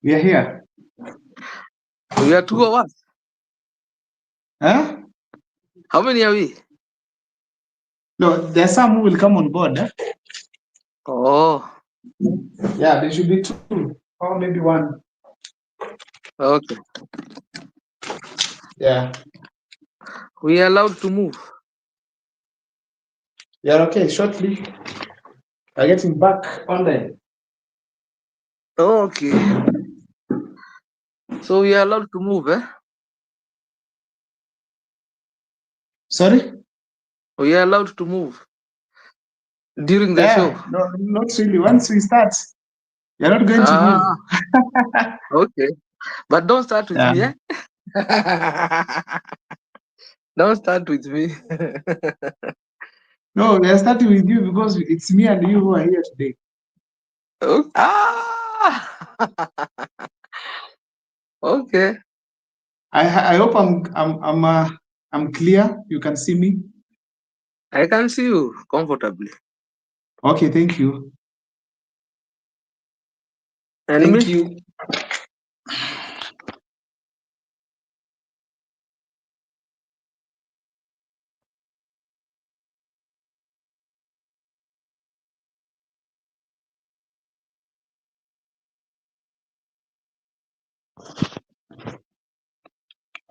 We are here. We are two of us. Huh? How many are we? No, there's some who will come on board. Oh, Yeah, there should be two or maybe one. okay. Yeah. We are allowed to move. Yeah, okay, shortly. I'm getting back online. Okay. So we are allowed to move, eh? Sorry? We are allowed to move during the show. No, not really. Once we start, you're not going to move. Okay. But don't start with Yeah. me, eh? Don't start with me. No, we are starting with you because it's me and you who are here today. Okay. I hope I'm clear. You can see me. I can see you comfortably. Okay, thank you. And Thank me? you.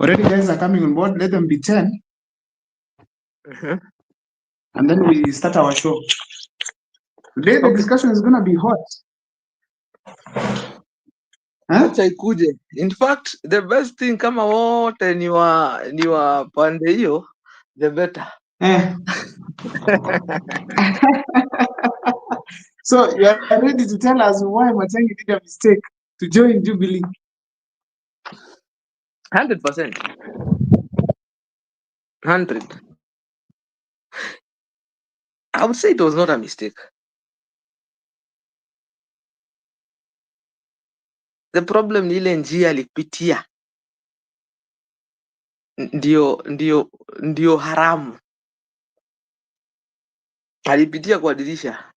Already guys are coming on board. Let them be 10. And then we start our show. Today the discussion is gonna be hot. Acha ikuje. In fact, the best thing kama wote ni wa pande hiyo, the better. So you are ready to tell us why Matiang'i did a mistake to join Jubilee? 100%. 100. I would say it was not a mistake. The problem ni ile njia alipitia ndio haramu. Alipitia kwa dirisha.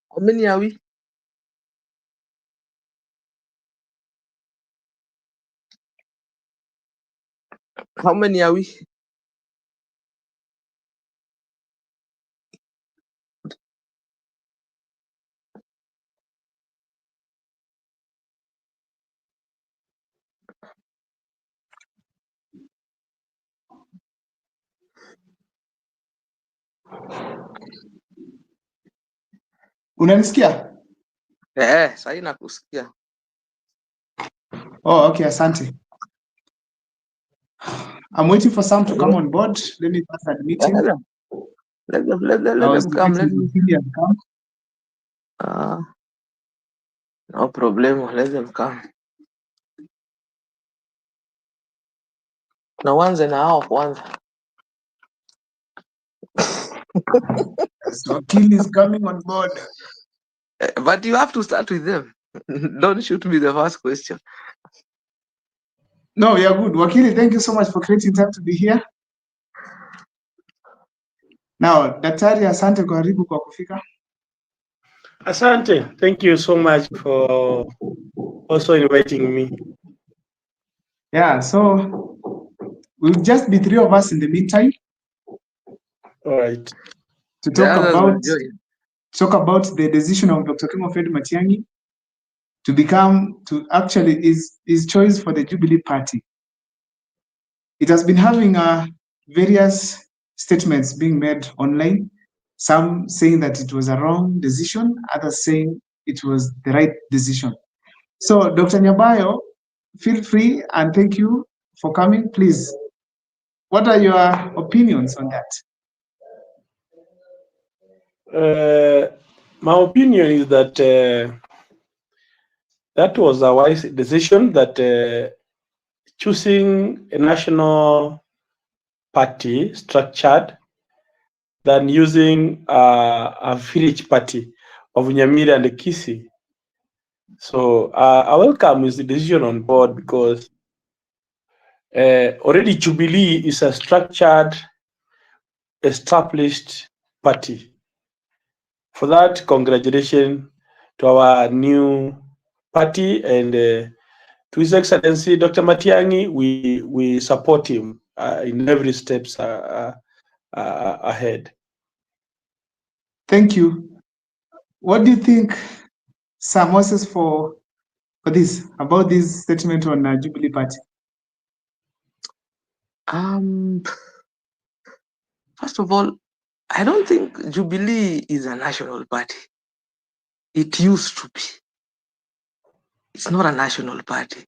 How many are we? How many are we? Unanisikia? Sasa nakusikia. Oh, okay, asante. I'm waiting for some to come on board. Let me pass admit him. Let them come. Let me come. No problem. Let them come. Na wanze na hao kwanza. So Wakili is coming on board. But you have to start with them. Don't shoot me the first question. No, we are good. Wakili, thank you so much for creating time to be here. Now, Daktari, asante karibu kwa kufika. Asante, thank you so much for also inviting me. Yeah, so we'll just be 3 of us in the meantime. All right. To talk about the decision of Dr. Kimofred Matiang'i to actually his choice for the Jubilee Party. It has been having various statements being made online, some saying that it was a wrong decision, others saying it was the right decision. So, Dr. Nyabayo, feel free and thank you for coming. Please What are your opinions on that? My opinion is that that was a wise decision, that choosing a national party structured than using a village party of Nyamira and Kisii. So I welcome his decision on board, because already Jubilee is a structured, established party. For that, congratulations to our new party, and to His Excellency Dr. Matiang'i, we support him in every steps ahead. Thank you. What do you think, Sir Moses, for this, about this statement on Jubilee Party? First of all, I don't think Jubilee is a national party. It used to be. It's not a national party.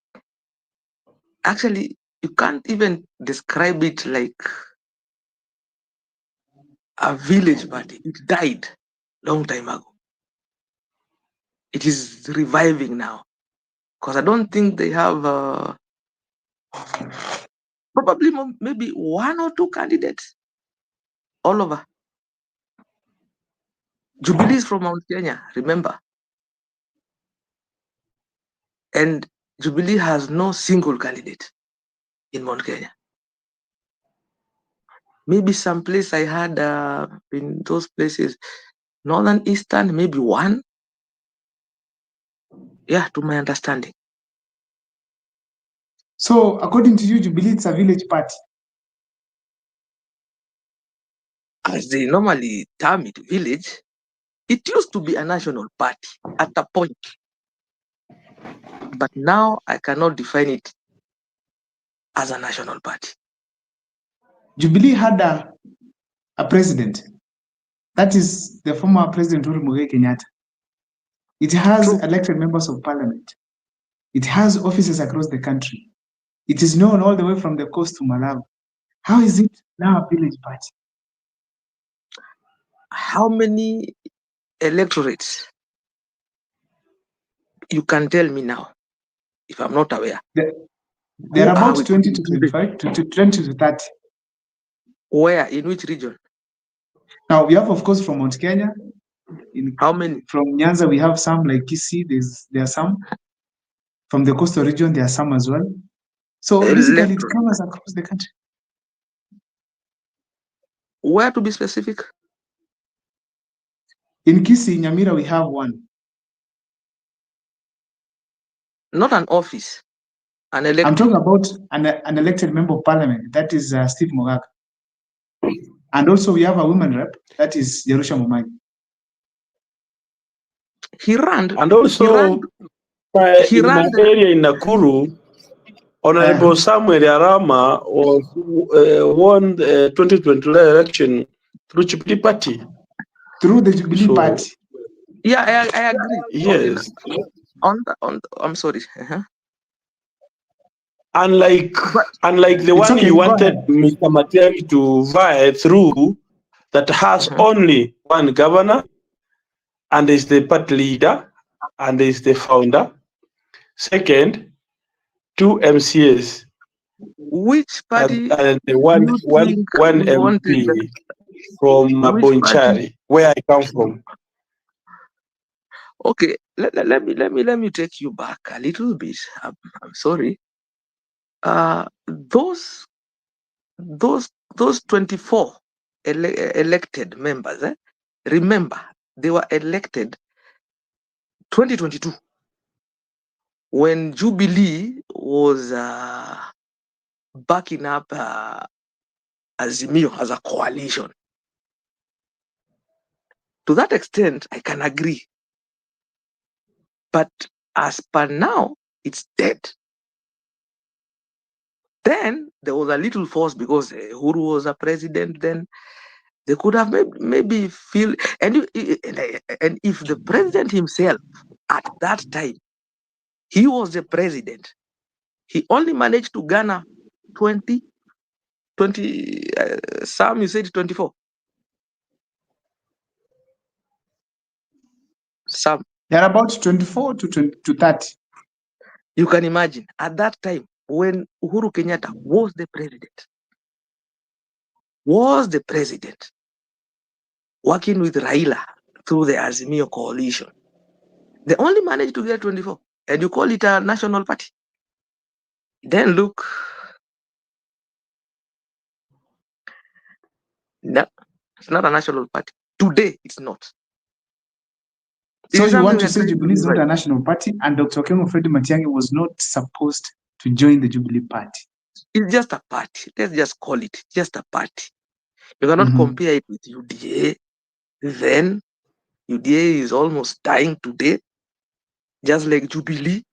Actually, you can't even describe it like a village party. It died long time ago. It is reviving now, because I don't think they have probably maybe one or two candidates all over. Jubilee is from Mount Kenya, remember? And Jubilee has no single candidate in Mount Kenya. Maybe some place I had in those places, Northern Eastern, maybe one. Yeah, to my understanding. So, according to you, Jubilee is a village party? As they normally term it, village, it used to be a national party at a point. But now I cannot define it as a national party. Jubilee had a president. That is the former President Uhuru Muigai Kenyatta. It has elected members of parliament. It has offices across the country. It is known all the way from the coast to Malawi. How is it now a village party? How many electorates? You can tell me now, if I'm not aware. There are about 20 to 25, to 20 to 30. Where? In which region? Now, we have, of course, from Mount Kenya. How many? From Nyanza, we have some, like Kisii, there are some. From the coastal region, there are some as well. So basically, it covers across the country. Where, to be specific? In Kisii, Nyamira, we have one. Not an office, an elected. I'm talking about an elected member of parliament. That is Steve Mogaka. And also we have a women rep. That is Jerusha Momanyi. He ran. And also, in my area in Nakuru, Honorable Samuel Arama was won the 2020 election through Jubilee Party. Through the Jubilee Party. Yeah, I agree. Yes. I'm sorry. Unlike the one you wanted Mr. Matiang'i to vie through, that has only one governor, and is the party leader, and is the founder. Second, 2 MCAs. Which party? And one MP from Bonchari, where I come from. Okay, let me take you back a little bit. I'm sorry. Those 24 elected members, remember, they were elected 2022 when Jubilee was backing up Azimio as a coalition. To that extent, I can agree. But as per now, it's dead. Then there was a little force because Uhuru was a president. Then they could have maybe feel, and if the president himself at that time, he was the president, he only managed to garner 20 20, Sam, you said 24. Sam. They're about 24 to 30. You can imagine at that time when Uhuru Kenyatta was the president, working with Raila through the Azimio coalition. They only managed to get 24, and you call it a national party. Then look, no, it's not a national party. Today, it's not. So you want to say Jubilee is not a national party, and Dr. Okengo Fred Matiang'i was not supposed to join the Jubilee party? It's just a party. Let's just call it just a party. You cannot compare it with UDA. Then UDA is almost dying today, just like Jubilee.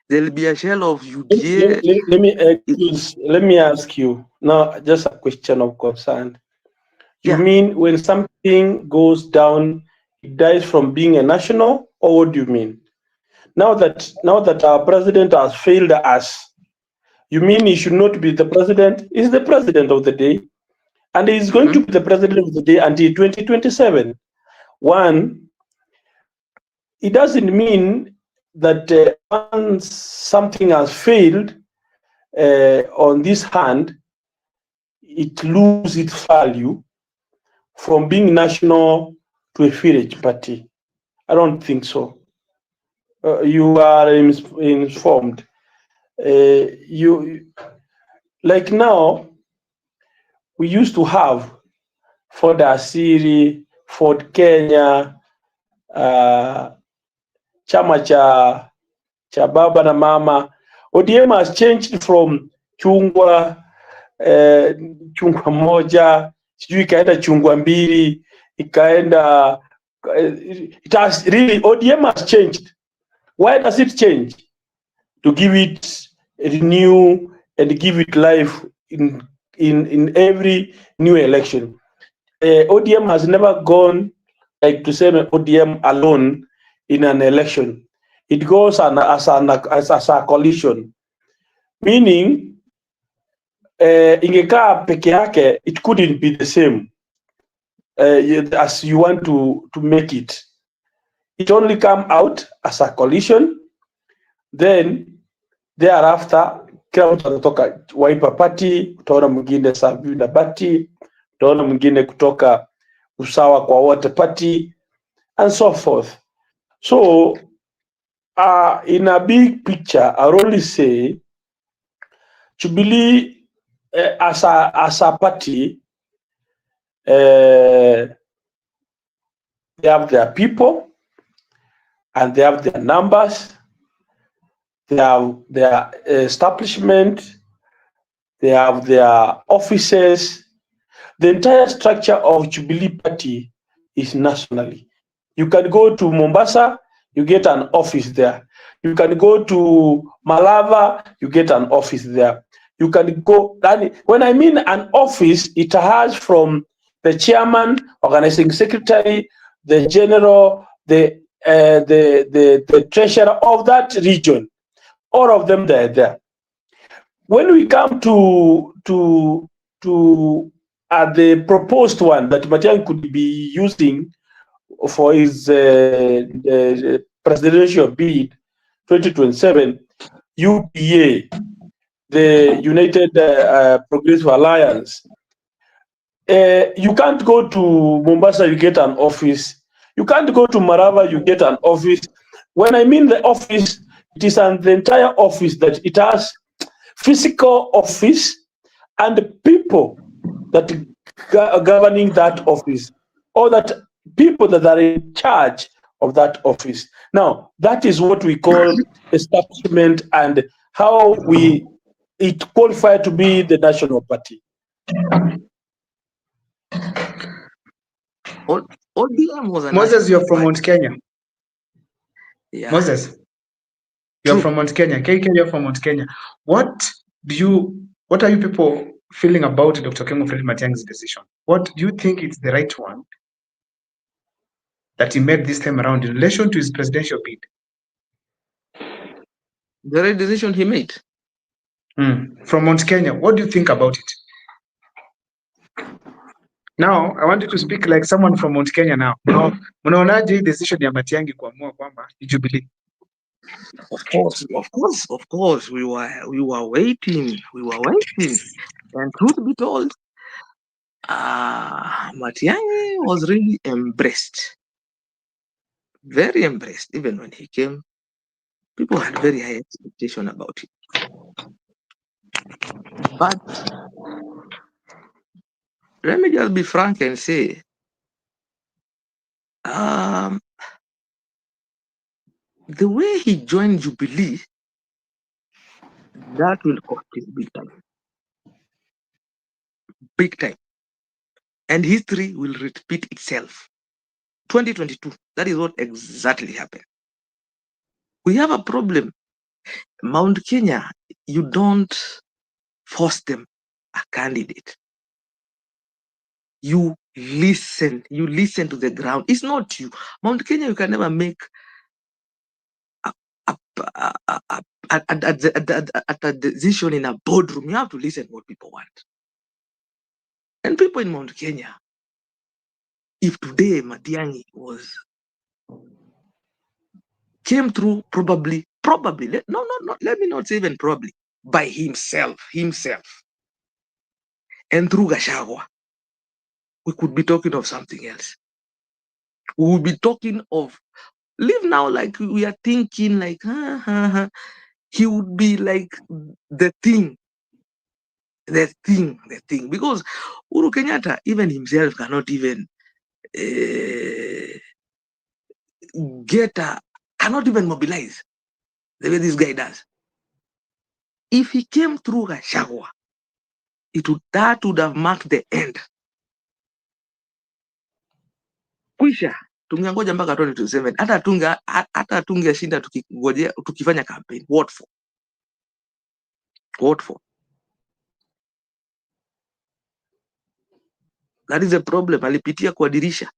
There'll be a shell of UDA. Let me ask you now, just a question of concern. You mean when something goes down, it dies from being a national, or what do you mean? Now that our president has failed us, you mean he should not be the president? He's the president of the day, and he's going to be the president of the day until 2027. One, it doesn't mean that once something has failed on this hand, it loses its value from being national to a village party. I don't think so. You are informed. Like now, we used to have Ford Asiri, Ford Kenya, chama cha baba na mama. ODM has changed from chungwa moja, sijui ikaenda chungwa mbili, ikaenda it has really, ODM has changed. Why does it change? To give it renew and give it life in every new election. ODM has never gone like to say ODM alone in an election. It goes as a coalition, meaning ingekaa peke yake, it couldn't be the same as you want to make it. It only come out as a coalition, then thereafter kila mtu anatoka Wiper Party, utaona mwingine Sabina Party, utaona mwingine kutoka Usawa kwa Wote Party, and so forth. So in a big picture, I only say Jubilee as a party, they have their people and they have their numbers, they have their establishment, they have their offices. The entire structure of Jubilee Party is nationally. You can go to Mombasa, you get an office there. You can go to Malava, you get an office there. You can go, when I mean an office, it has from the chairman, organizing secretary, the general, the treasurer of that region. All of them, they're there. When we come to the proposed one that Matiang'i could be using for his presidential bid 2027, UPA, the United Progressive Alliance, you can't go to Mombasa, you get an office. You can't go to Marava, you get an office. When I mean the office, it is the entire office that it has physical office and the people that are governing that office, or that people that are in charge of that office. Now, that is what we call establishment and how it qualified to be the national party. Moses, you're from Mount Kenya. Yeah. Moses, you're from Mount Kenya. KK, you're from Mount Kenya. What are you people feeling about Dr. Okengo Fred Matiang'i's decision? What do you think is the right one that he made this time around in relation to his presidential bid? The right decision he made. From Mount Kenya, what do you think about it? Now, I want you to speak like someone from Mount Kenya now. Mnaonaje hii decision ya Matiang'i kuamua kwamba ni Jubilee? Of course, we were waiting. And truth be told, Matiang'i was really embraced. Very embraced. Even when he came, people had very high expectation about it. But let me just be frank and say, the way he joined Jubilee, that will cost him big time. Big time. And history will repeat itself. 2022, that is what exactly happened. We have a problem. Mount Kenya, you don't force them a candidate. You listen to the ground. It's not you. Mount Kenya, you can never make a decision in a boardroom. You have to listen what people want. And people in Mount Kenya, if today Matiang'i came through probably, let me not say even probably, by himself, and through Gachagua, we could be talking of something else. We would be talking of, live now like we are thinking like, he would be like the thing. Because Uhuru Kenyatta, even himself, cannot even cannot even mobilize the way this guy does. If he came through Gachagua, that would have marked the end. Kwisha, tungeangoja mpaka 2027. Hata tungeshinda tukifanya campaign. What for? That is a problem. Alipitia kwa dirisha.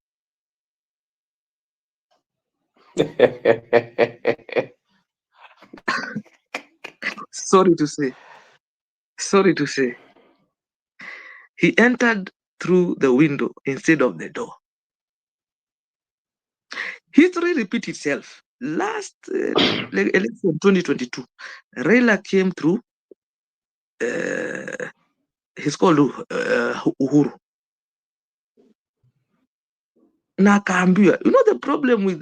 Sorry to say. He entered through the window instead of the door. History repeats itself. Last election 2022, Raila came through. He's called Uhuru. Na akaambiwa, you know the problem with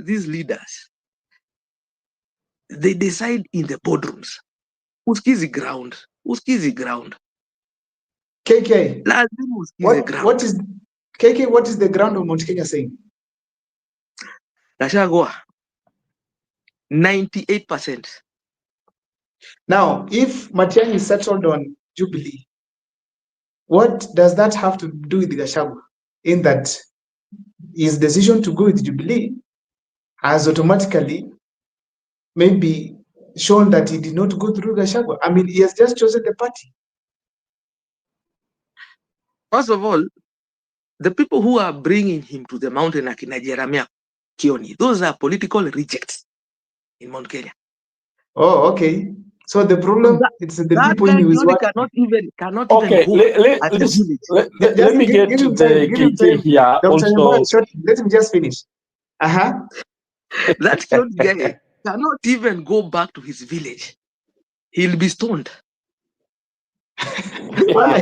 these leaders, they decide in the boardrooms. Uskizi ground. KK, what is the ground of Mount Kenya saying? Gachagua, 98%. Now, if Matiang'i settled on Jubilee, what does that have to do with Gachagua? In that his decision to go with Jubilee has automatically maybe shown that he did not go through Gachagua. I mean, he has just chosen the party. First of all, the people who are bringing him to the mountain, akina Jeremiah Kioni, those are political rejects in Mount Kenya. Oh, okay. So the problem it's the people in his work. cannot even okay, go at the village. Let me get to the KK here also. Let me just finish. That Kioni guy cannot even go back to his village. He'll be stoned. Why?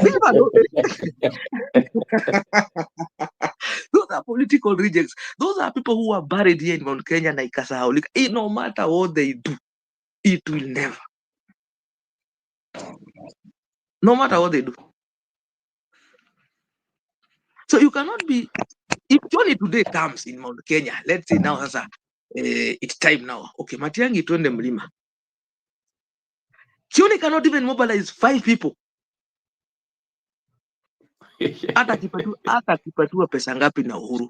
Those are political rejects. Those are people who are buried here in Mount Kenya na ikasahaulika. No matter what they do, it will never. No matter what they do. So you cannot be, if Johnny today comes in Mount Kenya, let's say now it's time now. Okay, Matiang'i twende mlima. Johnny cannot even mobilize 5 people. Hata akipatiwa pesa ngapi na Uhuru.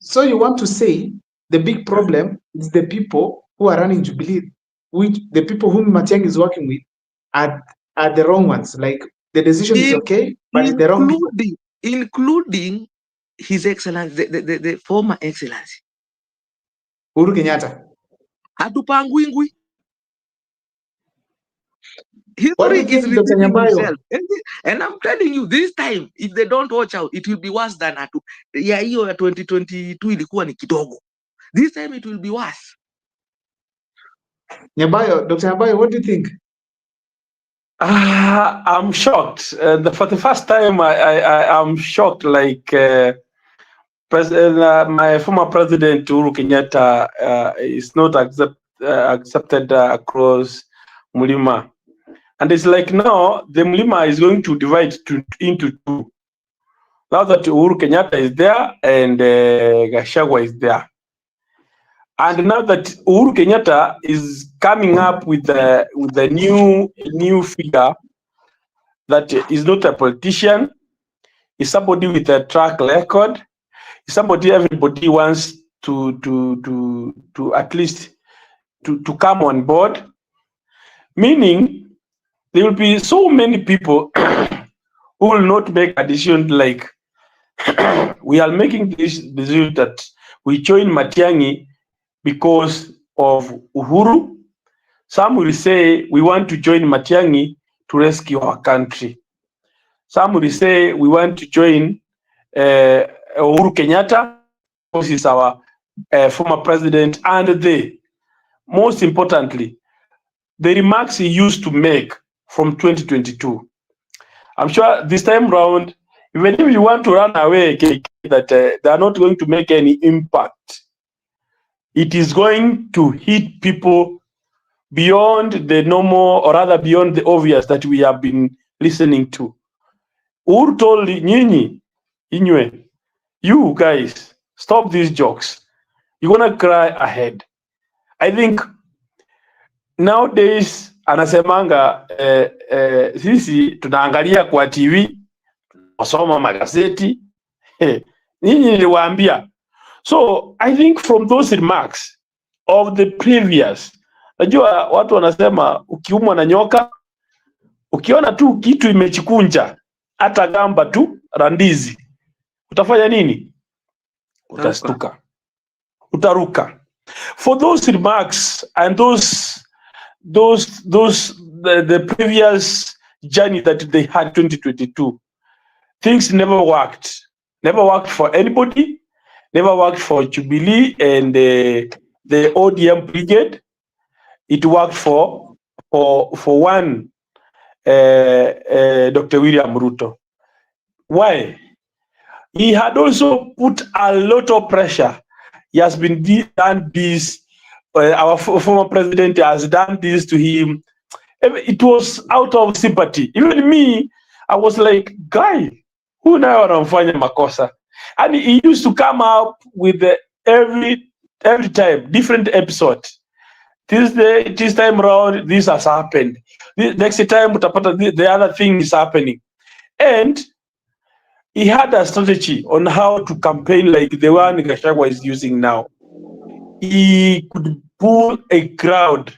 So you want to say the big problem is the people who are running Jubilee, which the people whom Matiang'i is working with are the wrong ones. Like the decision is okay, but it's the wrong people. Including His Excellency, the former Excellency Uhuru Kenyatta. Hatupangwingwi. History is think, Dr. repeating Nyambayo? itself. And I'm telling you, this time, if they don't watch out, it will be worse than hiyo ya 2022 ilikuwa ni kidogo. This time it will be worse. Nyambayo, Dr. Nyambayo, what do you think? I'm shocked. For the first time, I'm shocked. Like my former president Uhuru Kenyatta is not accepted across Mulima, and it's like now the Mulima is going to divide into two. Now that Uhuru Kenyatta is there and Gachagua is there, and now that Uhuru Kenyatta is coming up with the new figure that is not a politician, is somebody with a track record, is somebody everybody wants to at least to come on board. Meaning there will be so many people who will not make a decision like we are making this decision that we join Matiang'i because of Uhuru. Some will say we want to join Matiang'i to rescue our country. Some will say we want to join Uhuru Kenyatta because he's our former president, and most importantly, the remarks he used to make from 2022. I'm sure this time round, even if you want to run away, that they are not going to make any impact. It is going to hit people beyond the normal, or rather beyond the obvious that we have been listening to. Uhuru told Nyinyi, Inywe, you guys, stop these jokes. You're gonna cry ahead. I think nowadays anasemanga sisi tunaangalia kwa TV, tunasoma magazeti. Nyinyi niliwaambia. So I think from those remarks of the previous, najua watu wanasema ukiumwa na nyoka, ukiona tu kitu imechikunja, hata gamba tu randizi, utafanya nini? Utastuka, utaruka. For those remarks and the previous journey that they had 2022, things never worked for anybody, never worked for Jubilee and the ODM brigade. It worked for one Dr. William Ruto. Why? He had also put a lot of pressure. He has been done this. Our former president has done this to him. It was out of sympathy. Even me, I was like, guy, who now anamfanya makosa? And he used to come up with every time different episode. This time around, this has happened. Next time, the other thing is happening. And he had a strategy on how to campaign like the one Gachagua is using now. He could pull a crowd.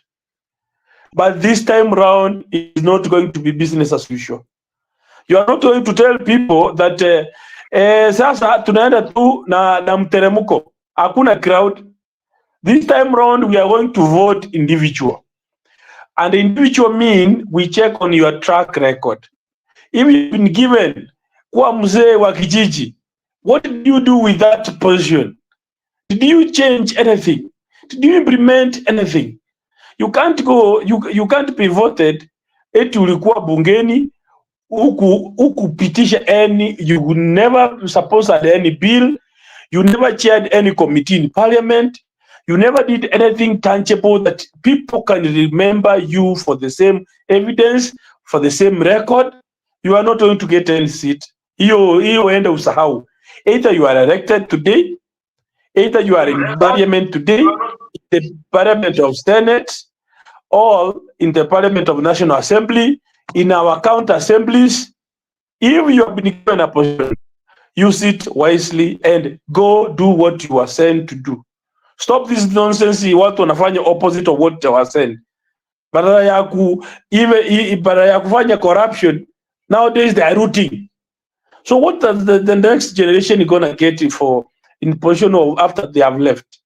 But this time around, it's not going to be business as usual. You are not going to tell people that sasa tunaenda tu na mteremuko. Hakuna crowd. This time around, we are going to vote individual. And individual mean we check on your track record. If you've been given kuwa mzee wa kijiji, what did you do with that position? Did you change anything? Did you implement anything? You can't go, you can't be voted eti ulikuwa bungeni ukupitisha any, you never sponsored any bill, you never chaired any committee in parliament, you never did anything tangible that people can remember you for the same evidence, for the same record. You are not going to get any seat. Hiyo enda usahau. Either you are elected today, either you are in parliament today, the parliament of Senate, or in the parliament of National Assembly, in our county assemblies. If you have been given a position, use it wisely and go do what you are sent to do. Stop this nonsense. Watu wanafanya opposite of what they were sent. Badala ya kufanya corruption, nowadays they are rooting. So what the next generation is going to get in position of after they have left?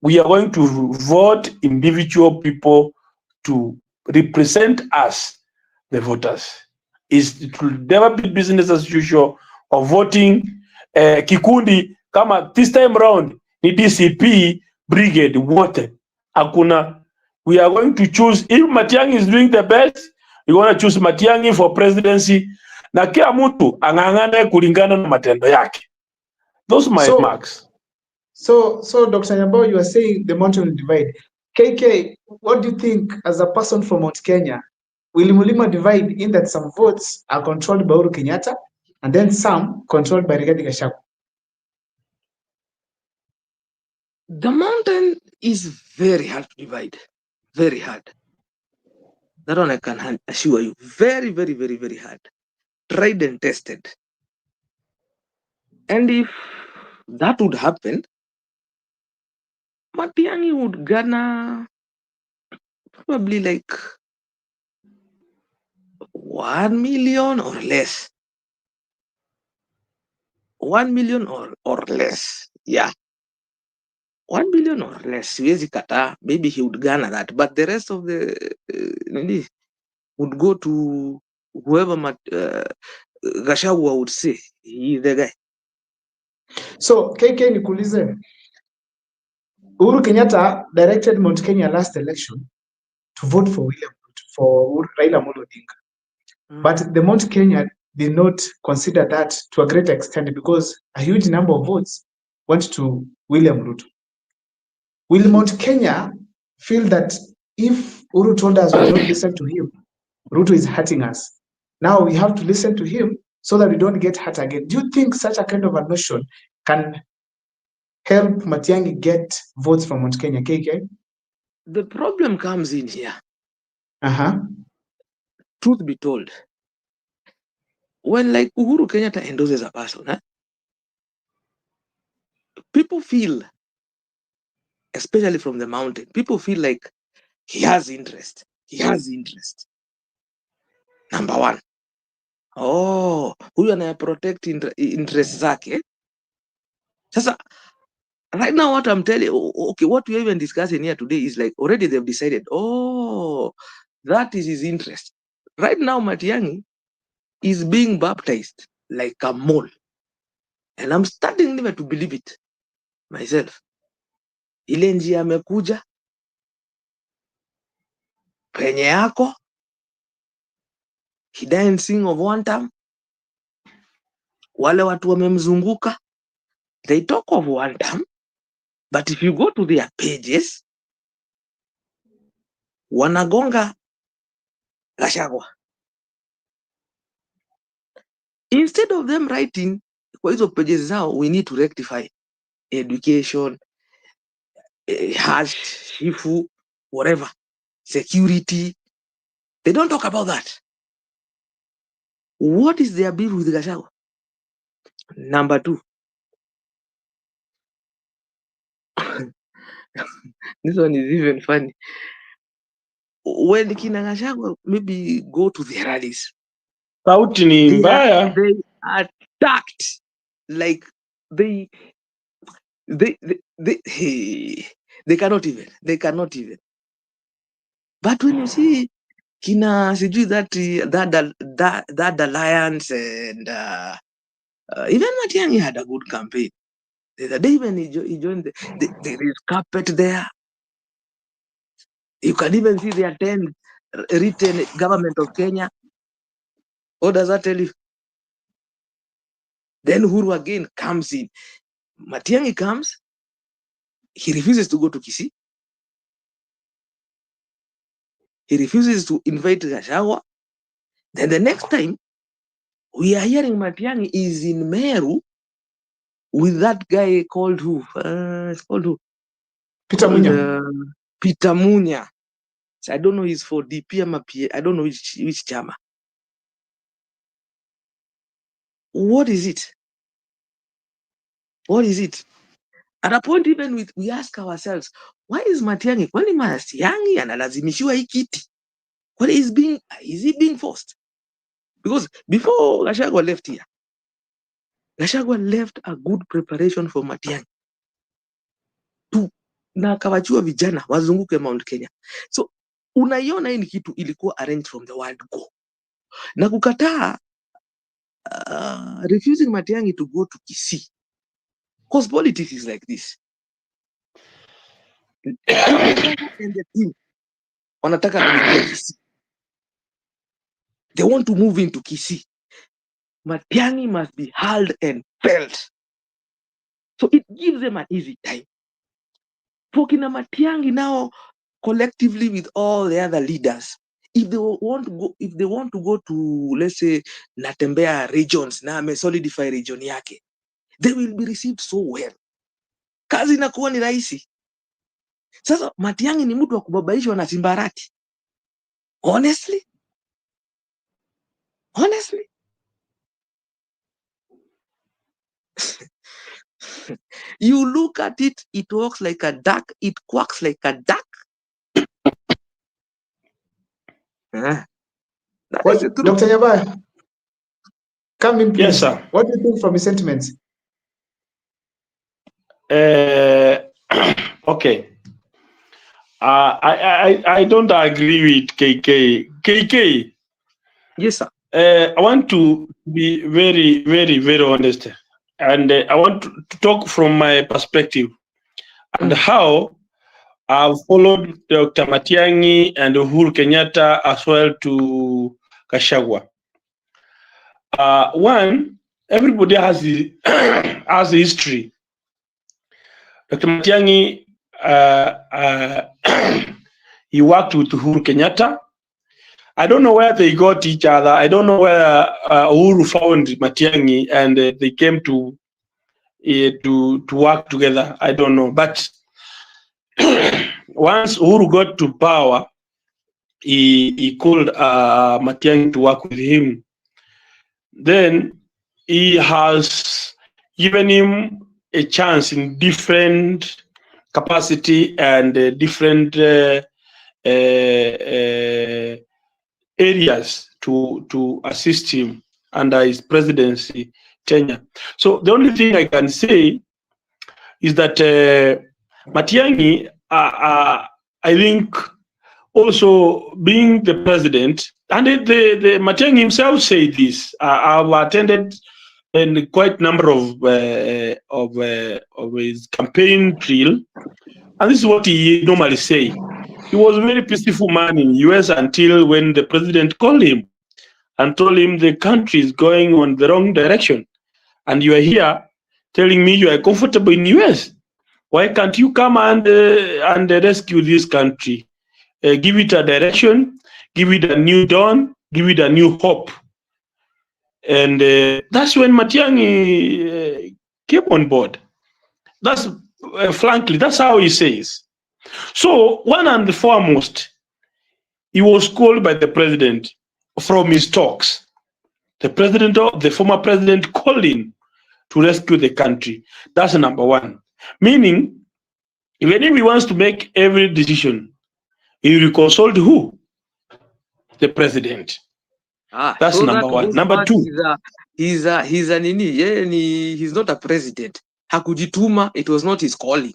We are going to vote individual people to represent us, the voters. It will never be business as usual of voting kikundi kama this time round ni DCP brigade wote. Hakuna. We are going to choose, if Matiang'i is doing the best, we want to choose Matiang'i for presidency, na kila mtu ang'ang'ane kulingana na matendo yake. Those are my marks. So Dr. Nyambao, you are saying the mountain will divide. KK, what do you think as a person from Mount Kenya? Will Mulima divide in that some votes are controlled by Uhuru Kenyatta and then some controlled by Rigathi Gachagua? The mountain is very hard to divide. Very hard. That one I can assure you. Very, very, very, very hard. Tried and tested. And if that would happen, Matiang'i would garner probably like 1 million or less. 1 million or less. Yeah. 1 million or less. Siwezi kata. Maybe he would garner that. But the rest of the would go to whoever Gachagua would say he is the guy. So KK nikuulize, Uhuru Kenyatta directed Mount Kenya last election to vote for Raila Amolo Odinga. But the Mount Kenya did not consider that to a great extent because a huge number of votes went to William Ruto. Will Mount Kenya feel that if Uhuru told us we don't listen to him, Ruto is hurting us? Now we have to listen to him so that we don't get hurt again. Do you think such a kind of a notion can help Matiang'i get votes from Mount Kenya, KK? The problem comes in here. Truth be told, when like Uhuru Kenyatta endorses a person, people feel, especially from the mountain, people feel like he has interest. He has interest. Number one. Oh, huyu anaya protect interest zake. Sasa, right now what I'm telling you, okay, what we're even discussing here today is like already they've decided, oh, that is his interest. Right now, Matiang'i is being baptized like a mole. And I'm starting never to believe it myself. Ile njia amekuja penye yako, he didn't sing of one time. Wale watu wamemzunguka, they talk of one time, but if you go to their pages, wanagonga Gachagua. Instead of them writing kwa hizo pages zao, we need to rectify education, hash, shifu, whatever, security. They don't talk about that. What is their beef with Gachagua? Number two. This one is even funny. When Kina Gachagua maybe go to their rallies, they attacked like they cannot even. But when you see Kina sijui that alliance and even Matiang'i had a good campaign. They even he joined there is carpet there. You can even see their 10 written government of Kenya. What does that tell you? Then Uhuru again comes in. Matiang'i comes. He refuses to go to Kisii. He refuses to invite Gachagua. Then the next time, we are hearing Matiang'i is in Meru with that guy called who? It's called who? Peter Munya. Peter Munya. So I don't know, he's for DP. I don't know which chama. What is it? What is it? At a point, even we ask ourselves, why is Matiang'i? Kwani Matiang'i analazimishiwa hii kiti? What is he being forced? Because before Gachagua left here, Gachagua left a good preparation for Matiang'i na akawachua vijana wazunguke Mount Kenya. So Unaiona hii ni kitu ilikuwa arranged from the word go. Na kukataa refusing Matiang'i to go to Kisii. Because politics is like this. And the team wanataka kuingia Kisii. They want to move into Kisii. Matiang'i must be held and felt. So it gives them an easy time. For kina Matiang'i now, collectively with all the other leaders, if they want to go to, let's say, Natembea regions, na ame solidify region yake, they will be received so well. Kazi inakuwa ni rahisi. Sasa Matiang'i ni mtu wa kubabaishwa na Simbarati. Honestly? You look at it, it walks like a duck, it quacks like a duck. Dr. Nyabai, come in, please. Yes, sir. What do you think from his sentiments? Okay. I don't agree with KK. KK. Yes, sir. I want to be very, very, very honest. And I want to talk from my perspective and how I've followed Dr. Matiang'i and Uhuru Kenyatta as well to Gachagua. One, everybody has a history. Dr. Matiang'i, he worked with Uhuru Kenyatta. I don't know where they got each other. I don't know where Uhuru found Matiang'i and they came to work together. I don't know. But once Uhuru got to power, he called Matiang'i to work with him. Then he has given him a chance in different capacity and different areas to assist him under his presidency tenure. So the only thing I can say is that Matiang'i, I think, also being the president, and the Matiang'i himself said this. I've attended in quite number of his campaign drill, and this is what he normally say. He was a very peaceful man in the US until when the president called him and told him the country is going on the wrong direction. And you are here telling me you are comfortable in the US. Why can't you come and rescue this country? Give it a direction, give it a new dawn, give it a new hope. And that's when Matiang'i came on board. That's frankly, that's how he says. So one and the foremost, he was called by the president from his talks. The former president called him to rescue the country. That's number one. Meaning, even if he wants to make every decision, he will consult who? The president. That's so number one. Number two. He's not a president. Hakujituma, it was not his calling.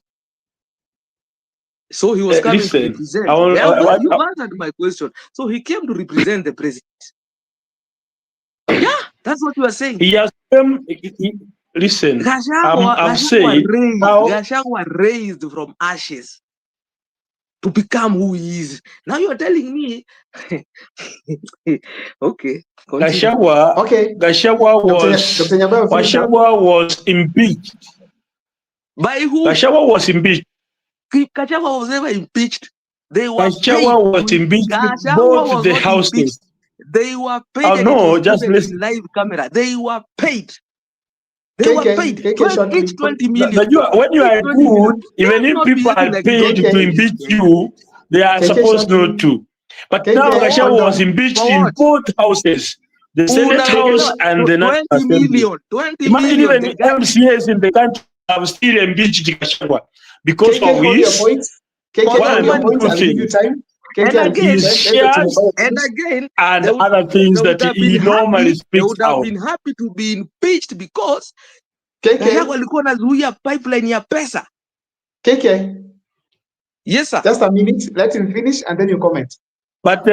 So he was coming to represent. You answered my question. So he came to represent the president. Yeah, that's what you are saying. He has come. Listen, I'm saying Gachagua raised from ashes to become who he is. Now you are telling me, okay. Gachagua was impeached. By who? Gachagua was impeached. Gachagua was never impeached. Gachagua was impeached both the houses. They were paid. Oh no, just listen. Live camera. They were paid. They were paid. Each 20 million. When you are good, even if people are paid to impeach you, they are supposed not to. But now Gachagua was impeached in both houses, the Senate House and the National Assembly. 20 Imagine million. even MCAs in the country have still impeached Gachagua because of his and other things that he normally speaks out. They would have been happy to be impeached because Gachagua alikuwa anazuia pipeline ya pesa. KK. Yes, sir. Just a minute. Let him finish and then you comment. But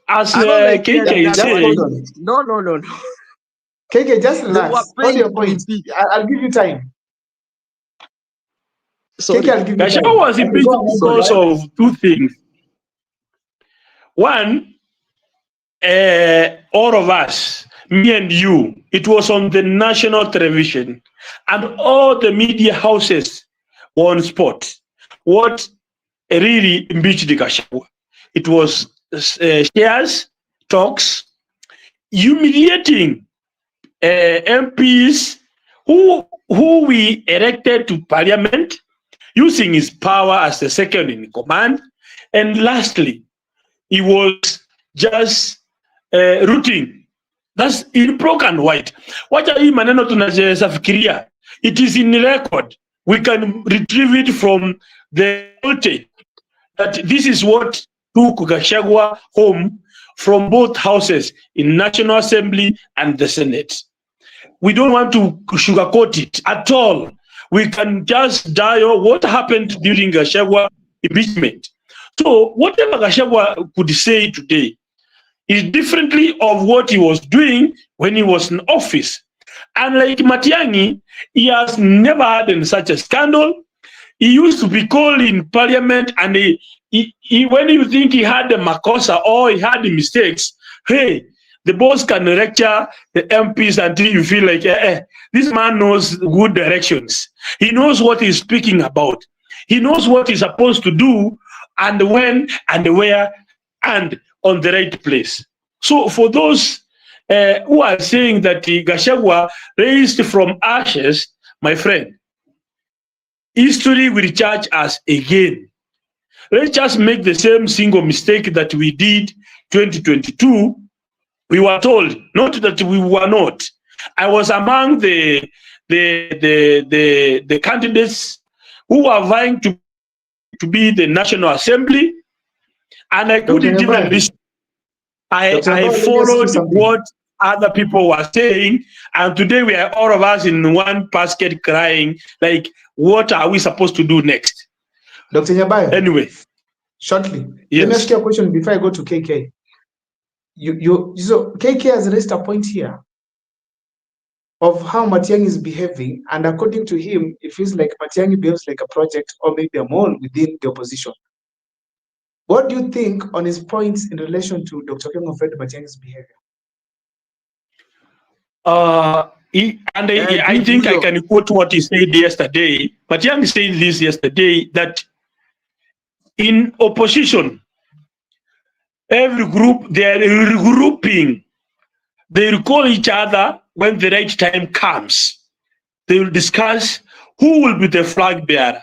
as KK said, no. KK, just relax. Hold your point. I'll give you time. Sorry. KK, I'll give you time. Gachagua was impeached because of two things. One, all of us, me and you, it was on the national television, and all the media houses were on spot. What really impeached Gachagua? It was shares, talks, humiliating MPs who we elected to parliament, using his power as the second in command, and lastly, he was just rooting. That's in black and white. Wacha hii maneno tunafikiria. It is in record. We can retrieve it from the voltage that this is what took Gachagua home from both houses in National Assembly and the Senate. We don't want to sugarcoat it at all. We can just dial what happened during Gachagua impeachment. So whatever Gachagua could say today is differently of what he was doing when he was in office. And like Matiang'i, he has never had such a scandal. He used to be called in parliament, and he when you think he had a makosa or he had mistakes, hey, the boss can lecture the MPs until you feel like, this man knows good directions. He knows what he's speaking about. He knows what he's supposed to do, and when, and where, and on the right place. So for those who are saying that Gachagua raised from ashes, my friend, history will judge us again. Let's just make the same single mistake that we did 2022. We were told, not that we were not. I was among the candidates who were vying to be the National Assembly, and I couldn't even listen. I followed what other people were saying, and today we are all of us in one basket crying, like, what are we supposed to do next? Dr. Nyabayo. Anyway. Shortly. Yes. Let me ask you a question before I go to KK. So KK has raised a point here of how Matiang'i is behaving, and according to him, it feels like Matiang'i behaves like a project or maybe a mole within the opposition. What do you think on his points in relation to Dr. Fred Matiang'i's behavior? I think I can quote what he said yesterday. Matiang'i said this yesterday, that in opposition, every group, they are regrouping. They will call each other when the right time comes. They will discuss who will be the flag bearer.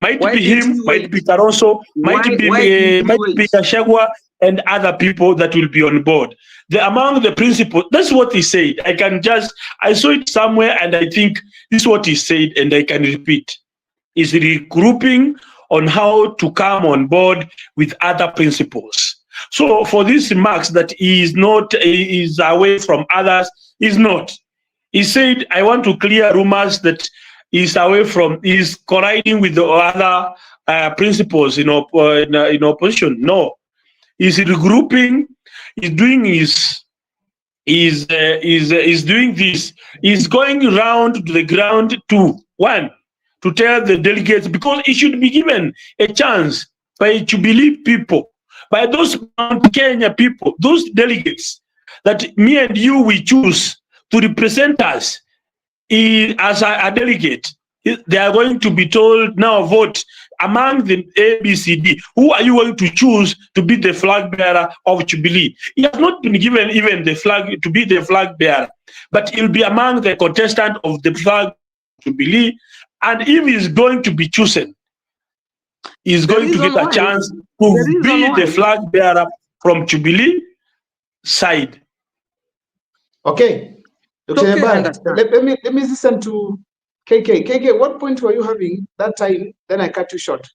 Might be him, might be Caroso, might be Gachagua, and other people that will be on board. Among the principles, that's what he said. I saw it somewhere, and I think this is what he said, and I can repeat. Is regrouping on how to come on board with other principles. So for these remarks that he is away from others, he's not. He said, I want to clear rumors that he's colliding with the other principles in opposition. No, he's regrouping. He's doing doing this. He's going around to the ground to tell the delegates, because it should be given a chance by Jubilee people, by those Kenya people, those delegates that me and you we choose to represent us as a delegate. They are going to be told, now vote among the ABCD. Who are you going to choose to be the flag bearer of Jubilee? He has not been given even the flag to be the flag bearer, but he'll be among the contestant of the flag Jubilee. And if he's going to be chosen, he's going to get a chance to be the flag bearer from Jubilee side. Okay. Dr. Let me listen to KK. KK, what point were you having that time? Then I cut you short.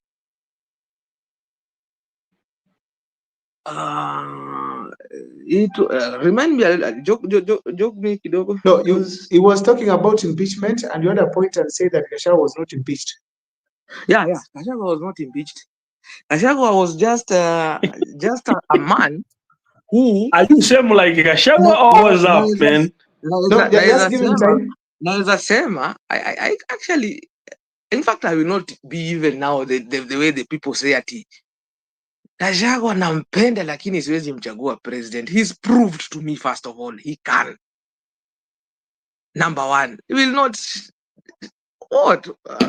Remind me, joke me kidogo. No, he was talking about impeachment, and you had a point and said that Gachagua was not impeached. Yeah, Gachagua was not impeached. Gachagua was just a man who. Are you same like Gachagua or what's up, man? No, just give him time. Naweza sema, I actually, in fact, I will not be even now the way the people say ati Gachagua nampenda lakini siwezi mchagua president. He's proved to me, first of all, he can. Number one, he will not. What?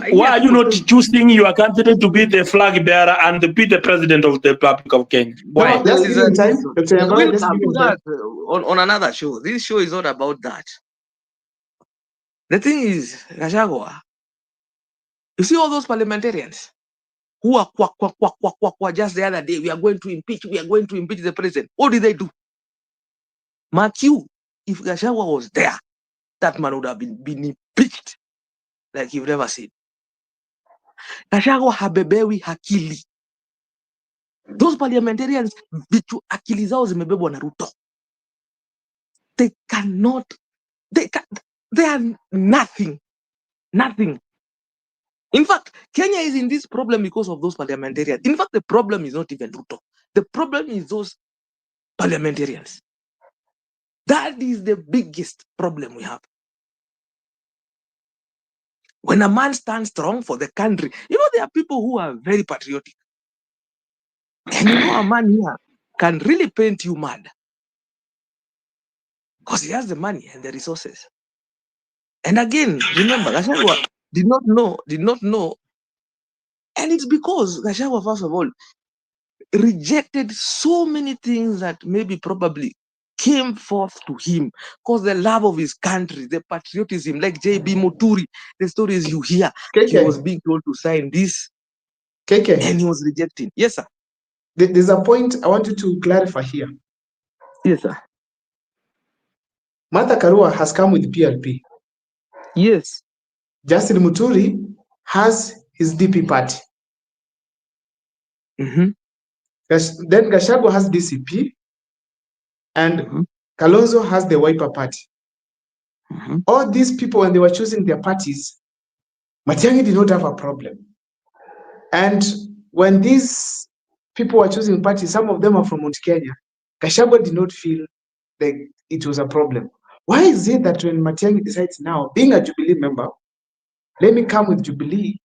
Why are you not choosing your candidate to be the flag bearer and be the president of the Republic of Kenya? Why? No, just give him time. We'll come to that on another show. This show is not about that. The thing is, Gachagua, you see all those parliamentarians who are quack, just the other day, we are going to impeach the president. What did they do? Mark you, if Gachagua was there, that man would have been impeached like you've never seen. Gachagua habebewi hakili. Those parliamentarians, vitu akili zao zimebebwa na Ruto. They are nothing. In fact, Kenya is in this problem because of those parliamentarians. In fact, the problem is not even Ruto. The problem is those parliamentarians. That is the biggest problem we have. When a man stands strong for the country, there are people who are very patriotic. And a man here can really paint you mad. Because he has the money and the resources. And again, remember, Gachagua did not know. And it's because Gachagua, first of all, rejected so many things that maybe probably came forth to him because the love of his country, the patriotism, like J.B. Muturi, the stories you hear, he was being told to sign this, and he was rejecting. Yes, sir. There's a point I want you to clarify here. Yes, sir. Martha Karua has come with PLP. Yes. Justin Muturi has his DP party. Mm-hmm. Then Gachagua has DCP, and Kalonzo has the Wiper party. Mm-hmm. All these people, when they were choosing their parties, Matiang'i did not have a problem. And when these people were choosing parties, some of them are from Mount Kenya, Gachagua did not feel like it was a problem. Why is it that when Matiang'i decides now, being a Jubilee member, let me come with Jubilee,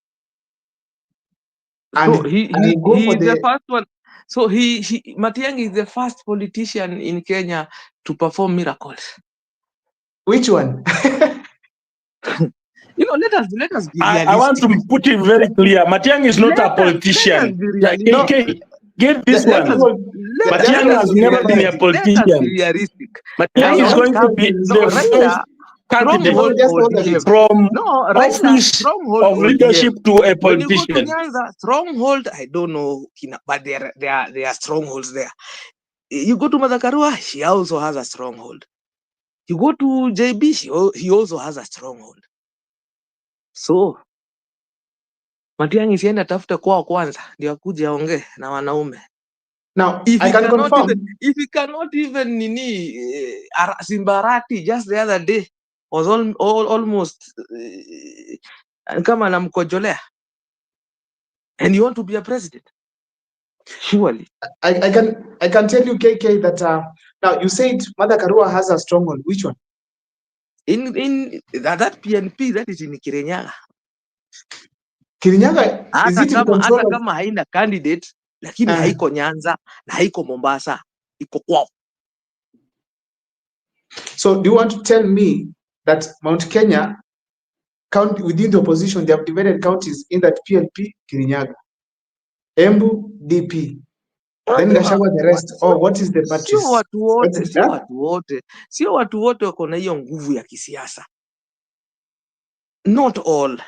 and so he is the first one. So Matiang'i is the first politician in Kenya to perform miracles. Which one? Let us be realistic. I want to put it very clear. Matiang'i is not a politician. Get this one. Matiang'i has never been a politician. Matiang'i is going to be the first candidate from office of leadership to a politician. When you go to Nyanza, stronghold, I don't know, but there are strongholds there. You go to Martha Karua, she also has a stronghold. You go to JB, he also has a stronghold. So Matiang'i sienda tafute kwao kwanza ndio akuje aongee na wanaume. Now, if I can confirm, if he cannot even Simbarati just the other day was almost kama namkojolea, and you want to be a president, surely. I can tell you, KK, that now you said Martha Karua has a stronghold. Which one? In that PNP that is in Kirinyaga. Kirinyaga, is it in control hata kama haina candidate, lakini haiko Nyanza na haiko Mombasa, iko kwao. So do you want to tell me that Mount Kenya, county within the opposition, they have divided counties in that PLP, Kirinyaga, Embu, DP, then Gachagua the rest? Or what is the parties? Sio watu wote wako na hiyo nguvu ya kisiasa. Not all.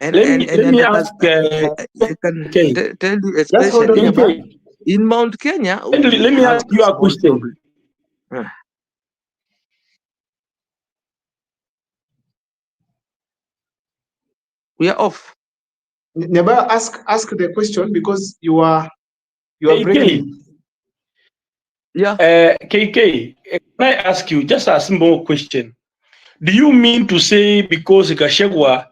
And let me ask, I can tell you, especially in Mount Kenya. Let me ask you a question. We are off. Never ask the question because you are breaking. Yeah. KK, can I ask you just a simple question? Do you mean to say because Gachagua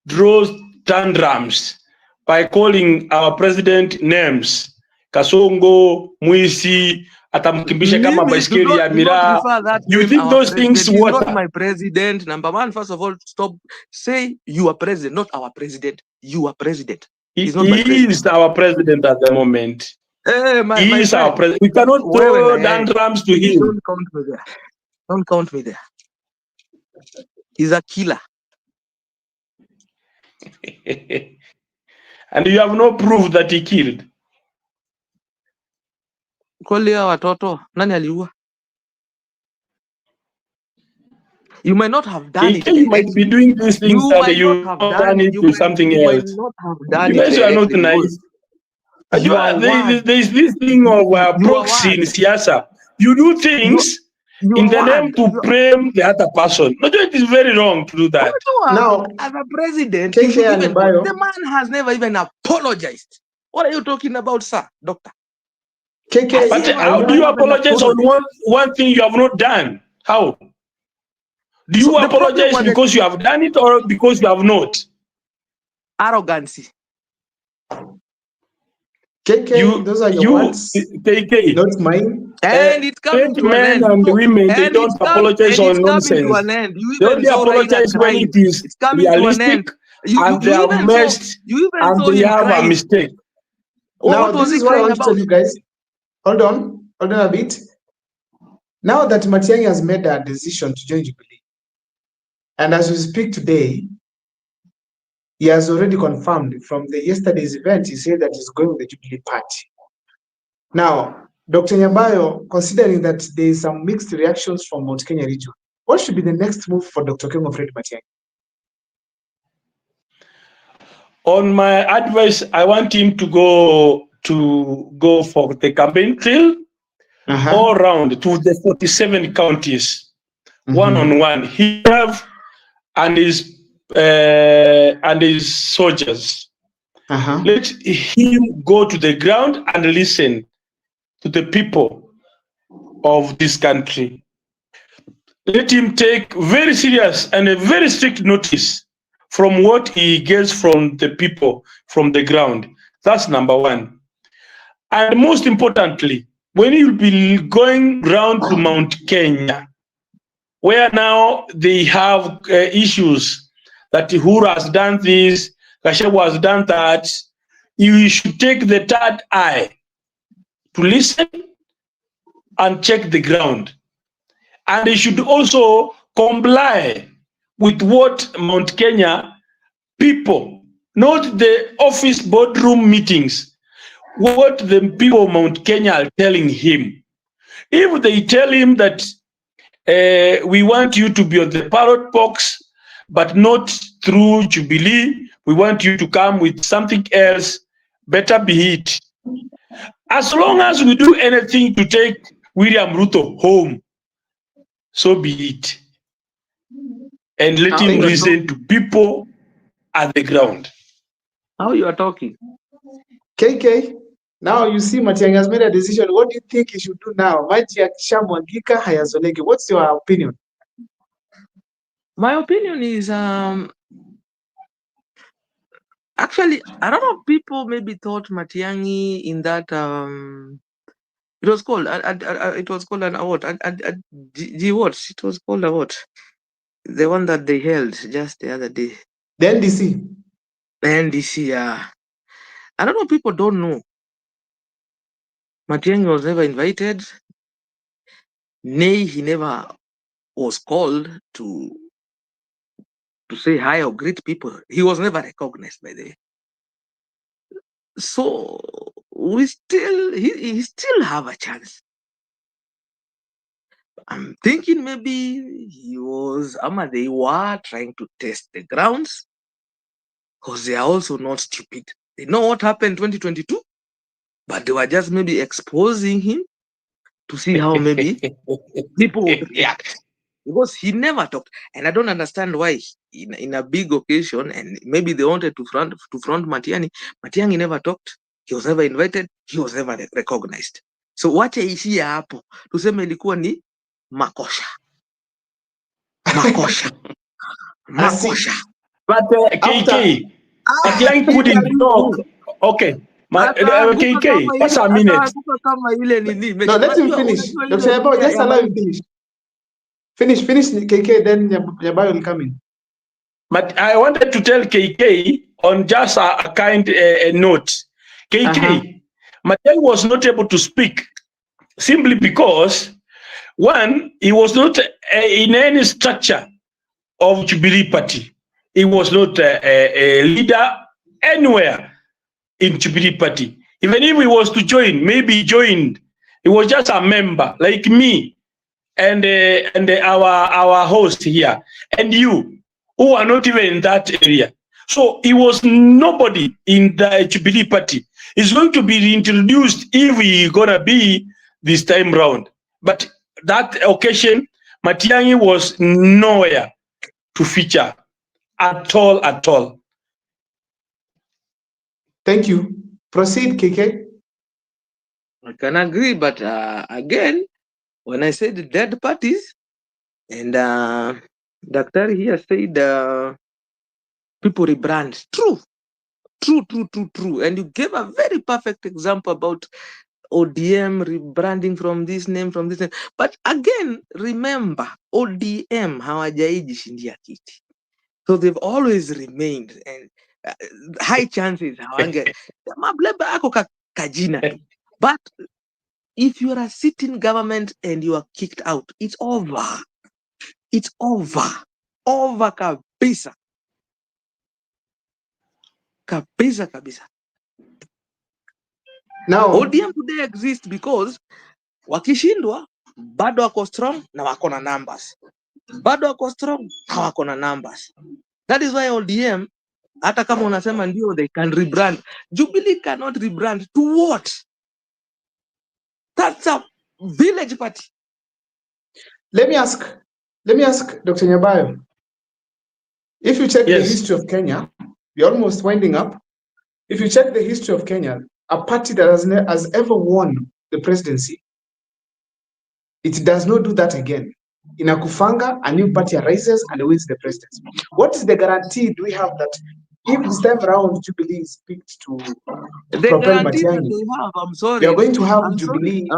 draws tantrums by calling our president names. Kasongo, Muisi, atamkimbisha kama baiskeli ya miraa. You think those things He's water? not my president. Number one, first of all, stop. Say you are president, not our president. You are president. He's not my president. He is our president at the moment. He is our president. We cannot throw tantrums to him. Don't count me there. Don't count me there. He's a killer. And you have no proof that he killed. Kweli watoto, nani aliua? You might not have done it. You might be doing these things that you have done it to something else. You might not have done you guys are not nice. There is this thing of proxy in Siasa. You do things in the name to frame the other person. No, it is very wrong to do that. Now, as a president, the man has never even apologized. What are you talking about, sir, doctor? But how do you apologize on one thing you have not done? How? Do you apologize because you have done it or because you have not? Arrogancy. KK, those are your words, KK, not mine. And it's coming to an end. Men and women, they don't apologize on nonsense. They only apologize when it is realistic and they have messed and they have a mistake. Now, this is what I want to tell you guys. Hold on a bit. Now that Matiang'i has made a decision to join Jubilee, and as we speak today, he has already confirmed from the yesterday's event, he said that he's going with the Jubilee Party. Now, Dr. Nyambayo, considering that there is some mixed reactions from Mount Kenya region, what should be the next move for Dr. King Fred Matiang'i? On my advice, I want him to go for the campaign trail all around to the 47 counties, one-on-one. He have and his soldiers. Let him go to the ground and listen to the people of this country. Let him take very serious and a very strict notice from what he gets from the people from the ground. That's number one. And most importantly, when you'll be going round to Mount Kenya, where now they have issues that Uhuru has done this, Gachagua has done that, you should take the third eye to listen and check the ground. And they should also comply with what Mount Kenya people, not the office boardroom meetings, what the people of Mount Kenya are telling him. If they tell him that we want you to be on the ballot box, but not through Jubilee, we want you to come with something else, better be it. As long as we do anything to take William Ruto home, so be it. And let him listen to people at the ground. How you are talking? KK, now you see Matiang'i has made a decision. What do you think he should do now? What's your opinion? My opinion is actually a lot of people maybe thought Matiang'i in that it was called an award. What? It was called a what? The one that they held just the other day. The NDC. The NDC, yeah. A lot of people don't know. Matiang'i was never invited. Nay, he never was called to say hi or greet people. He was never recognized by the. So he still have a chance. I'm thinking maybe they were trying to test the grounds, because they are also not stupid. They know what happened 2022, but they were just maybe exposing him to see how maybe people would react. Because he never talked, and I don't understand why in a big occasion, and maybe they wanted to front Matiang'i. Matiang'i never talked. He was never invited. He was never recognized. So wacha ishia hapo, tuseme ilikuwa ni makosha. But KK, Matiang'i couldn't talk. Okay. KK, just a minute. No, let him finish. Dr. Yabao, just allow him finish. Finish, KK, then Yabao will come in. But I wanted to tell KK on just a kind note. KK, Matiang'i was not able to speak simply because, one, he was not in any structure of Jubilee Party. He was not a leader anywhere in Jubilee Party. Even if he was to join, maybe he joined. He was just a member like me and our host here and you, who are not even in that area. So he was nobody in the Jubilee Party. He's going to be reintroduced if he's gonna be this time round. But that occasion, Matiang'i was nowhere to feature at all. Thank you. Proceed, KK. I can agree, but again, when I said dead parties, and Dr. here said people rebrand. True. And you gave a very perfect example about ODM rebranding from this name. But again, remember, ODM hawajaijishindia kiti. So they've always remained, and high chances mableba ako kajina. But if you are a sitting government and you are kicked out, it's over. It's over kabisa. Kabisa. Now, ODM today exists because wakishindwa bado wako strong na wako na numbers. That is why ODM, hata kama unasema ndio they can rebrand, Jubilee cannot rebrand to what? That's a village party. Let me ask Dr. Nyabayo. If you check the history of Kenya, we're almost winding up. If you check the history of Kenya, a party that has ever won the presidency, it does not do that again. In Akufanga, a new party arises and wins the presidency. What is the guarantee do we have that if this time around Jubilee is picked to propel Matiang'i, we are going to have Jubilee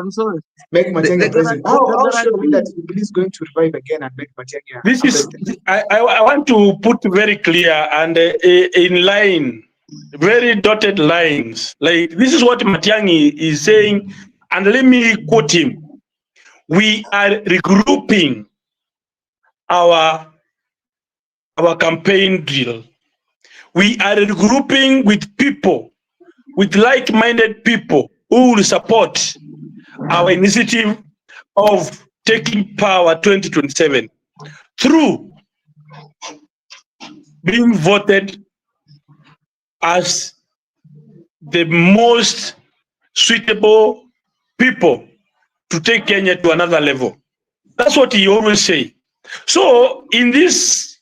make Matiang'i president? How sure are we that Jubilee is going to revive again and make Matiang'i president? I want to put very clear and in line, very dotted lines. Like this is what Matiang'i is saying, and let me quote him. We are regrouping our campaign drill. We are regrouping with people, with like-minded people who will support our initiative of taking power 2027 through being voted as the most suitable people to take Kenya to another level. That's what he always say. So in this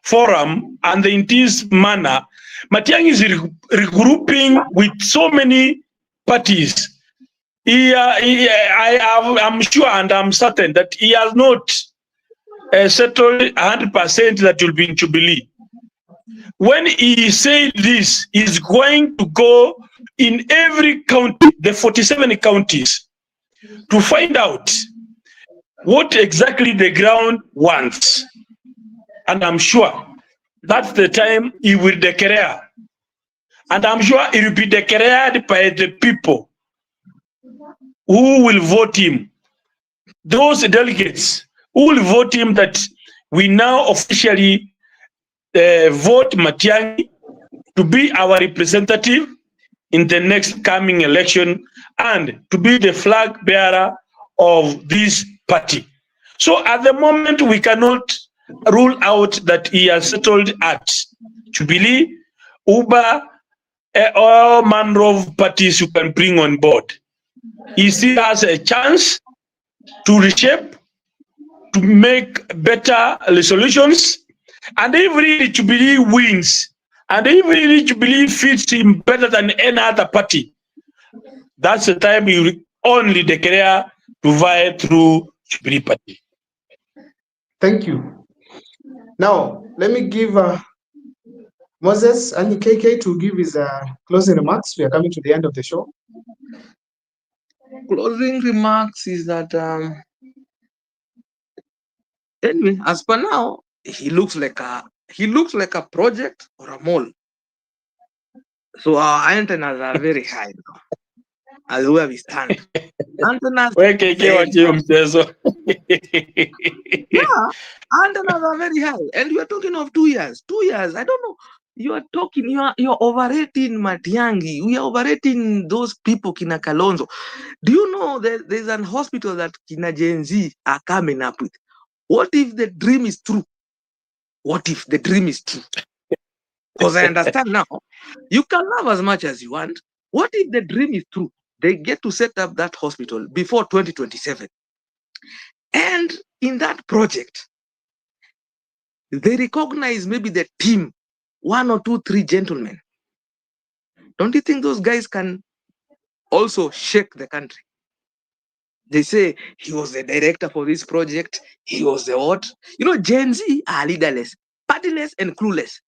forum and in this manner, Matiang'i is regrouping with so many parties. I'm sure and I'm certain that he has not settled 100% that will be in Jubilee. When he said this, he's going to go in every county, the 47 counties, to find out what exactly the ground wants. And I'm sure that's the time he will declare. And I'm sure it will be declared by the people who will vote him. Those delegates who will vote him, that we now officially vote Matiang'i to be our representative in the next coming election and to be the flag bearer of this party. So at the moment, we cannot rule out that he has settled at Jubilee, Uber, all manner of parties you can bring on board. He still has a chance to reshape, to make better resolutions, and if really Jubilee wins, and if really Jubilee fits him better than any other party, that's the time he will only declare to vie through Jubilee Party. Thank you. Now, let me give Moses and KK to give his closing remarks. We are coming to the end of the show. Closing remarks is that anyway, as per now, he looks like a project or a mall. So our antennas are very high now, as where we stand. Antennas Where KK watch you mchezo? Yeah, antennas are very high. And we are talking of 2 years. 2 years, I don't know. You're overrating Matiang'i. We are overrating those people, Kina Kalonzo. Do you know that there's an hospital that Kina Gen Z are coming up with? What if the dream is true? What if the dream is true? Because I understand now, you can love as much as you want. What if the dream is true? They get to set up that hospital before 2027. And in that project, they recognize maybe the team, 1 or 2, 3 gentlemen. Don't you think those guys can also shake the country? They say he was the director for this project. He was the what? You know, Gen Z are leaderless, partyless, and clueless.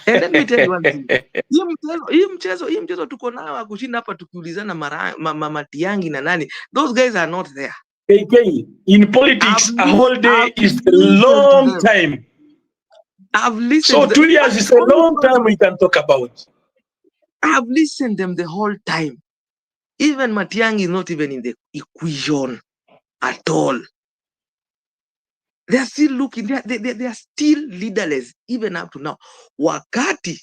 And let me tell you one thing. Hii mchezo tuko nayo wa kushinda hapa tukiulizana Matiang'i na nani. Those guys are not there. KK, in politics, a whole day is a long time. I've listened. So 2 years is a long time we can talk about. I've listened to them the whole time. Even Matiang'i is not even in the equation at all. They are still looking, they are still leaderless, even up to now. Wakati,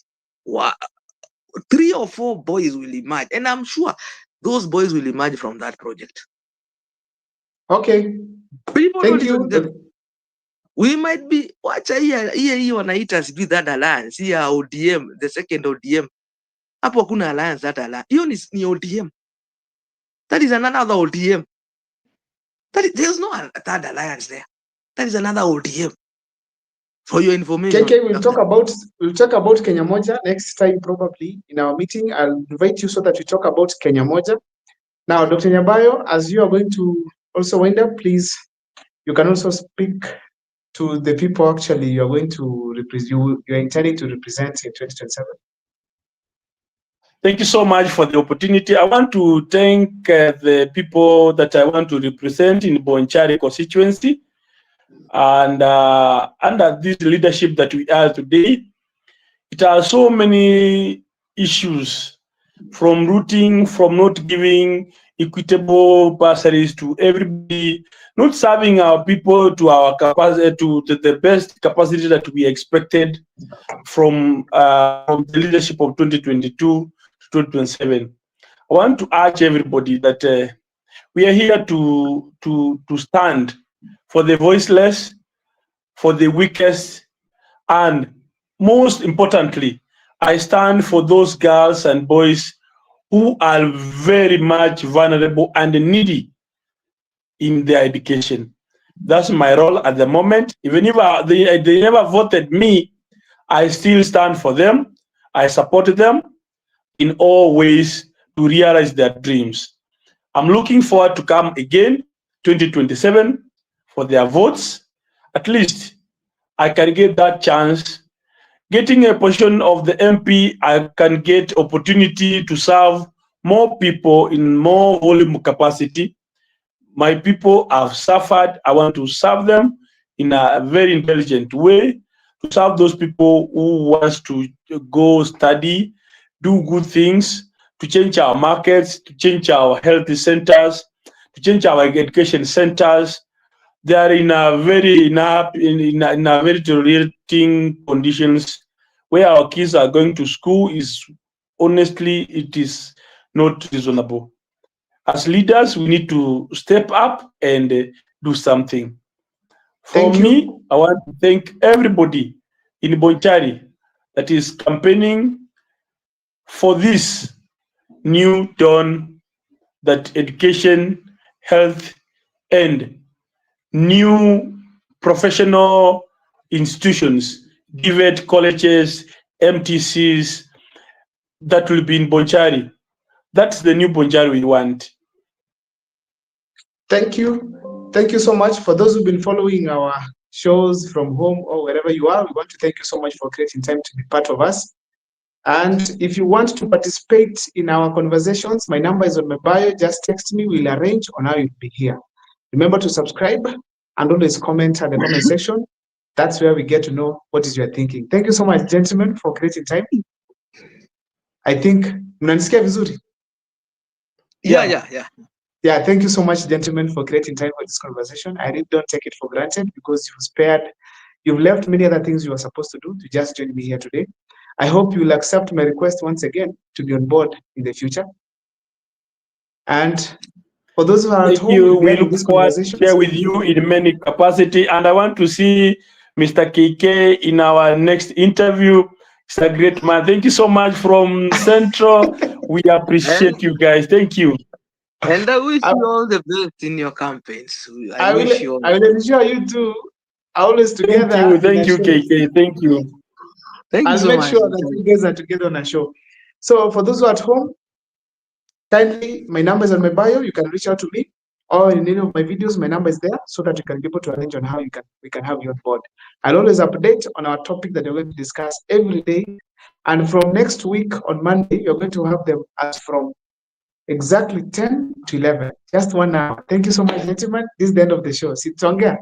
3 or 4 boys will emerge. And I'm sure those boys will emerge from that project. Okay. People Thank you. We might be, watch here wanaita sijui that alliance, here ODM, the second ODM. Hapo hakuna alliance, that alliance. Hiyo ni ODM. That is another ODM. There's no third alliance there. That is another ODM. For your information. KK, we'll talk about Kenya Moja next time probably in our meeting. I'll invite you so that we talk about Kenya Moja. Now, Dr. Nyabayo, as you are going to also wind up, please, you can also speak to the people actually you're going to represent, you're intending to represent in 2027. Thank you so much for the opportunity. I want to thank the people that I want to represent in Bonchari constituency. And under this leadership that we are today, it has so many issues, from routing, from not giving equitable bursaries to everybody, not serving our people to our capacity, to the best capacity that we expected from the leadership of 2022 to 2027. I want to urge everybody that we are here to stand for the voiceless, for the weakest, and most importantly, I stand for those girls and boys who are very much vulnerable and needy in their education. That's my role at the moment. Even if they never voted me, I still stand for them. I support them in all ways to realize their dreams. I'm looking forward to come again, 2027, for their votes. At least I can get that chance. Getting a position of the MP, I can get opportunity to serve more people in more volume capacity. My people have suffered. I want to serve them in a very intelligent way, to serve those people who want to go study, do good things, to change our markets, to change our health centers, to change our education centers. They are in a very deteriorating conditions, where our kids are going to school is honestly, it is not reasonable. As leaders, we need to step up and do something. For me, I want to thank everybody in Bonchari that is campaigning for this new dawn, that education, health, and new professional institutions, DVET colleges, MTCs, that will be in Bonchari. That's the new Bonchari we want. Thank you. Thank you so much. For those who've been following our shows from home or wherever you are, we want to thank you so much for creating time to be part of us. And if you want to participate in our conversations, my number is on my bio. Just text me. We'll arrange on how you'll be here. Remember to subscribe and always comment at the comment section. That's where we get to know what is your thinking. Thank you so much, gentlemen, for creating time. I think mnanisikia vizuri? Yeah, thank you so much, gentlemen, for creating time for this conversation. I really don't take it for granted because you've left many other things you were supposed to do to just join me here today. I hope you'll accept my request once again to be on board in the future. And for those who are at home, we look forward to share with you in many capacity. And I want to see Mr. KK in our next interview. It's a great man. Thank you so much from Central. We appreciate you guys. Thank you. And I wish you all the best in your campaigns. I will ensure you two are always together. Thank you, KK. Thank you. Thank you so much. I'll make sure that you guys are together on a show. So for those who are at home, kindly, my number is on my bio. You can reach out to me, or in any of my videos, my number is there, so that you can be able to arrange on how we can have you on board. I'll always update on our topic that we're going to discuss every day. And from next week on Monday, you're going to have them as from exactly 10 to 11, just 1 hour. Thank you so much, gentlemen. This is the end of the show. Sitonga.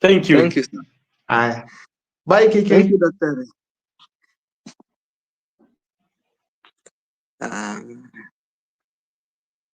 Thank you. Thank you, sir. Bye, KK. Thank you, Dr.